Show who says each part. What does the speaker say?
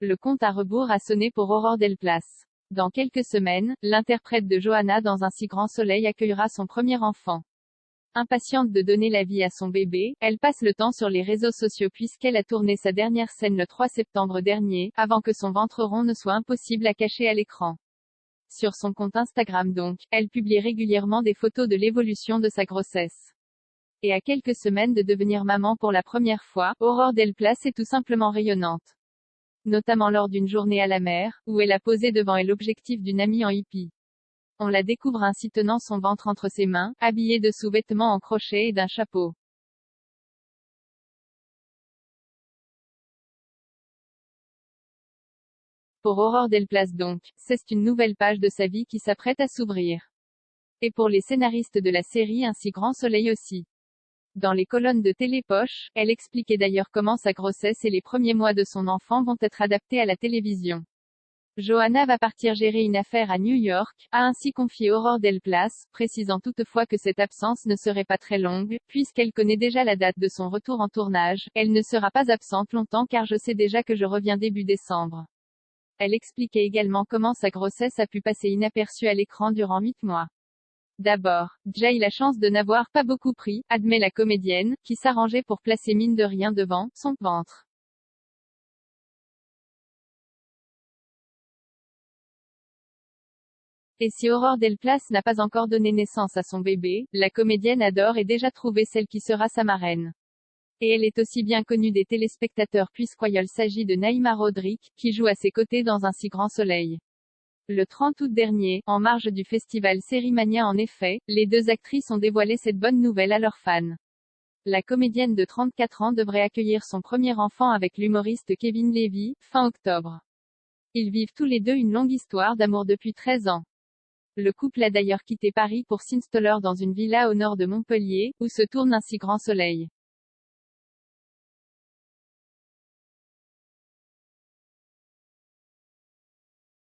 Speaker 1: Le compte à rebours a sonné pour Aurore Delplace. Dans quelques semaines, l'interprète de Johanna dans Un si grand soleil accueillera son premier enfant. Impatiente de donner la vie à son bébé, elle passe le temps sur les réseaux sociaux puisqu'elle a tourné sa dernière scène le 3 septembre dernier, avant que son ventre rond ne soit impossible à cacher à l'écran. Sur son compte Instagram donc, elle publie régulièrement des photos de l'évolution de sa grossesse. Et à quelques semaines de devenir maman pour la première fois, Aurore Delplace est tout simplement rayonnante. Notamment lors d'une journée à la mer, où elle a posé devant elle l'objectif d'une amie en hippie. On la découvre ainsi tenant son ventre entre ses mains, habillée de sous-vêtements en crochet et d'un chapeau. Pour Aurore Delplace donc, c'est une nouvelle page de sa vie qui s'apprête à s'ouvrir. Et pour les scénaristes de la série Un si grand soleil aussi. Dans les colonnes de Télépoche, elle expliquait d'ailleurs comment sa grossesse et les premiers mois de son enfant vont être adaptés à la télévision. Johanna va partir gérer une affaire à New York, a ainsi confié Aurore Delplace, précisant toutefois que cette absence ne serait pas très longue, puisqu'elle connaît déjà la date de son retour en tournage. Elle ne sera pas absente longtemps car je sais déjà que je reviens début décembre. Elle expliquait également comment sa grossesse a pu passer inaperçue à l'écran durant 8 mois. D'abord, j'ai eu la chance de n'avoir pas beaucoup pris, admet la comédienne, qui s'arrangeait pour placer mine de rien devant son ventre. Et si Aurore Delplace n'a pas encore donné naissance à son bébé, la comédienne adore et déjà trouvé celle qui sera sa marraine. Et elle est aussi bien connue des téléspectateurs puisqu'il s'agit de Naïma Rodrigue, qui joue à ses côtés dans Un si grand soleil. Le 30 août dernier, en marge du festival Sérimania en effet, les deux actrices ont dévoilé cette bonne nouvelle à leurs fans. La comédienne de 34 ans devrait accueillir son premier enfant avec l'humoriste Kevin Levy, fin octobre. Ils vivent tous les deux une longue histoire d'amour depuis 13 ans. Le couple a d'ailleurs quitté Paris pour s'installer dans une villa au nord de Montpellier, où se tourne Un si grand soleil.